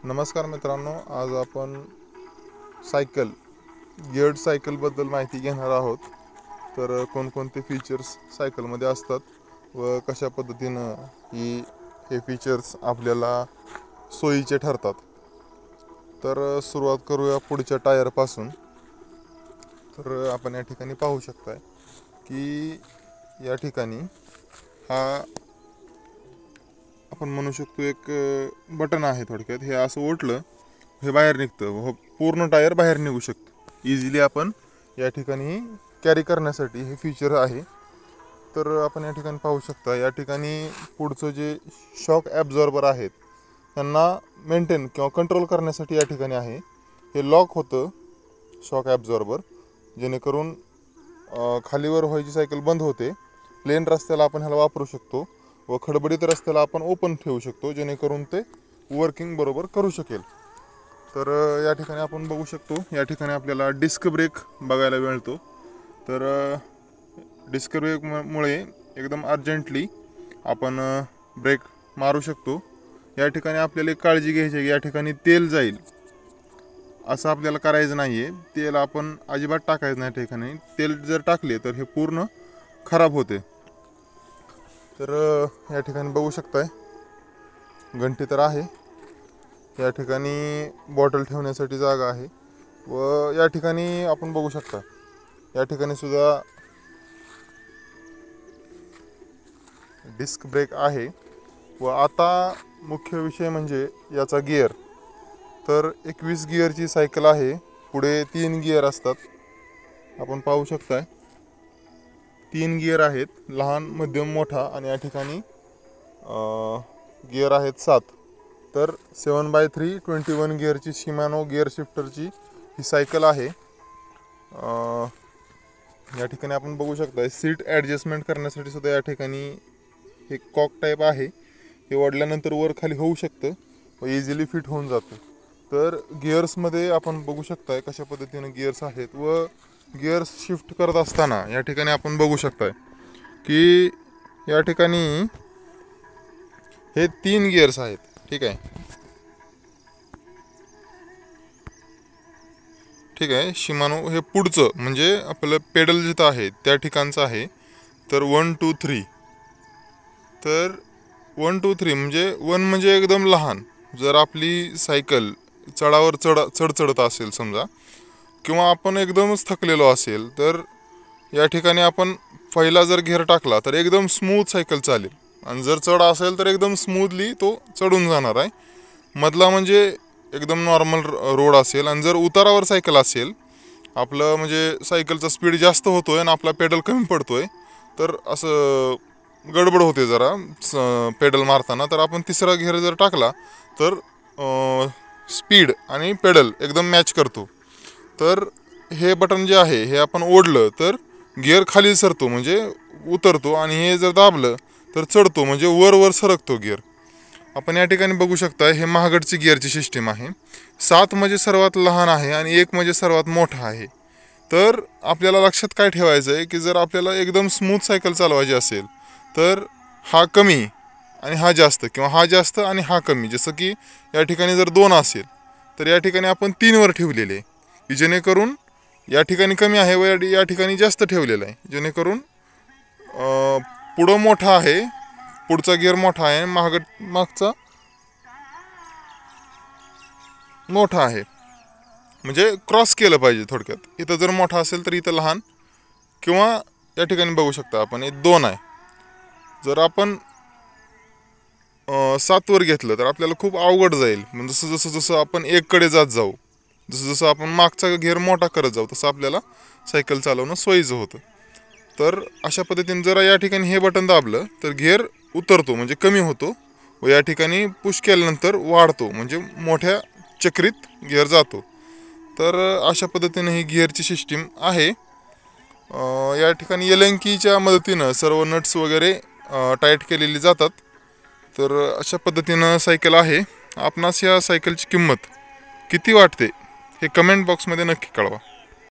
नमस्कार मित्रांनो, आज आपण सायकल गिअर्ड सायकलबद्दल माहिती घेणार आहोत. तर कोणकोणते फीचर्स सायकलमध्ये असतात व कशा पद्धतीनं हे फीचर्स आपल्याला सोयीचे ठरतात. तर सुरुवात करूया पुढच्या टायरपासून. तर आपण या ठिकाणी पाहू शकताय की या ठिकाणी हा आपण म्हणू शकतो एक बटन आहे. थोडक्यात हे असं ओढलं हे बाहेर निघतं, पूर्ण टायर बाहेर निघू शकतं. इझिली आपण या ठिकाणी कॅरी करण्यासाठी हे फीचर आहे. तर आपण या ठिकाणी पाहू शकता, या ठिकाणी पुढचं जे शॉक ॲब्झॉर्बर आहेत त्यांना मेंटेन किंवा कंट्रोल करण्यासाठी या ठिकाणी आहे. हे लॉक होतं शॉक ॲब्झॉर्बर, जेणेकरून खालीवर व्हायची सायकल बंद होते. प्लेन रस्त्याला आपण ह्याला वापरू शकतो व खडबडीत रस्त्याला आपण ओपन ठेवू शकतो, जेणेकरून ते वर्किंग बरोबर करू शकेल. तर या ठिकाणी आपण बघू शकतो, या ठिकाणी आपल्याला डिस्क ब्रेक बघायला मिळतो. तर डिस्क ब्रेकमुळे एकदम अर्जंटली आपण ब्रेक मारू शकतो. या ठिकाणी आपल्याला एक काळजी घ्यायची आहे की या ठिकाणी तेल जाईल असं आपल्याला करायचं नाही आहे. तेल आपण अजिबात टाकायचं नाही. ठिकाणी तेल जर टाकले तर हे पूर्ण खराब होते. तर या ठिकाणी बघू शकताय घंटी तर आहे. या ठिकाणी बॉटल ठेवण्यासाठी जागा आहे व या ठिकाणी आपण बघू शकता, या ठिकाणी सुद्धा डिस्क ब्रेक आहे. व आता मुख्य विषय म्हणजे याचा गिअर. तर 21 गिअरची सायकल आहे. पुढे 3 गिअर असतात. आपण पाहू शकताय 3 गिअर आहेत, लहान, मध्यम, मोठा. आणि या ठिकाणी गिअर आहेत 7. तर 7x3 21 गिअरची शिमानो गिअर शिफ्टरची ही सायकल आहे. या ठिकाणी आपण बघू शकता सीट ॲडजस्टमेंट करण्यासाठी सुद्धा या ठिकाणी हे कॉक टाईप आहे. हे ओढल्यानंतर वर खाली होऊ शकतं व इझिली फिट होऊन जातं. तर गिअर्समध्ये आपण बघू शकताय कशा पद्धतीने गिअर्स आहेत. व गिअर्स शिफ्ट करत असताना या ठिकाणी आपण बघू शकताय की या ठिकाणी हे 3 गिअर्स आहेत. ठीक आहे. शिमानो हे पुढचं म्हणजे आपलं पेडल जिथं आहे त्या ठिकाणचं आहे. तर 1 2 3. तर 1 2 3 म्हणजे 1 म्हणजे एकदम लहान. जर आपली सायकल चढावर चढत असेल समजा, किंवा आपण एकदमच थकलेलो असेल, तर या ठिकाणी आपण पहिला जर गिअर टाकला तर एकदम स्मूथ सायकल चालेल. आणि जर चढ असेल तर एकदम स्मूथली तो चढून जाणार आहे. मधला म्हणजे एकदम नॉर्मल रोड असेल. आणि जर उतारावर सायकल असेल, आपलं म्हणजे सायकलचा स्पीड जास्त होतोय आणि आपला पेडल कमी पडतोय, तर असं गडबड होते जरा पेडल मारताना. तर आपण तिसरा गिअर जर टाकला तर स्पीड आणि पेडल एकदम मॅच करतो. तर हे बटन जे आहे हे आपण ओढलं तर गिअर खाली सरतो म्हणजे उतरतो, आणि हे जर दाबलं तर चढतो म्हणजे वर सरकतो गिअर. आपण या ठिकाणी बघू शकता हे महागडची गिअरची सिस्टीम आहे. 7 म्हणजे सर्वात लहान आहे आणि 1 म्हणजे सर्वात मोठा आहे. तर आपल्याला लक्षात काय ठेवायचं आहे की जर आपल्याला एकदम स्मूथ सायकल चालवायची असेल तर हा कमी आणि हा जास्त, किंवा हा जास्त आणि हा कमी. जसं की या ठिकाणी जर 2 असेल तर या ठिकाणी आपण 3 वर ठेवलेले, की जेणेकरून या ठिकाणी कमी आहे व या ठिकाणी जास्त ठेवलेलं आहे, जेणेकरून पुढं मोठा आहे, पुढचा गिअर मोठा आहे, मागचा मोठा आहे. म्हणजे क्रॉस केलं पाहिजे थोडक्यात. इथं जर मोठा असेल तर इथं लहान, किंवा या ठिकाणी बघू शकता आपण हे 2 आहे. जर आपण 7 वर घेतलं तर आपल्याला खूप अवघड जाईल. म्हणजे जसं आपण 1 कडे जात जाऊ, जसं आपण मागचा गिअर मोठा करत जाऊ, तसं आपल्याला सायकल चालवणं सोयीचं होतं. तर अशा पद्धतीने जर या ठिकाणी हे बटन दाबलं तर गिअर उतरतो म्हणजे कमी होतो, व या ठिकाणी पुश केल्यानंतर वाढतो म्हणजे मोठ्या चक्रीत गिअर जातो. तर अशा पद्धतीने ही गिअरची सिस्टीम आहे. या ठिकाणी एलंकीच्या मदतीनं सर्व नट्स वगैरे टाईट केलेली जातात. तर अशा पद्धतीनं सायकल आहे. आपणास या सायकलची किंमत किती वाटते हे कमेंट बॉक्समध्ये नक्की कळवा.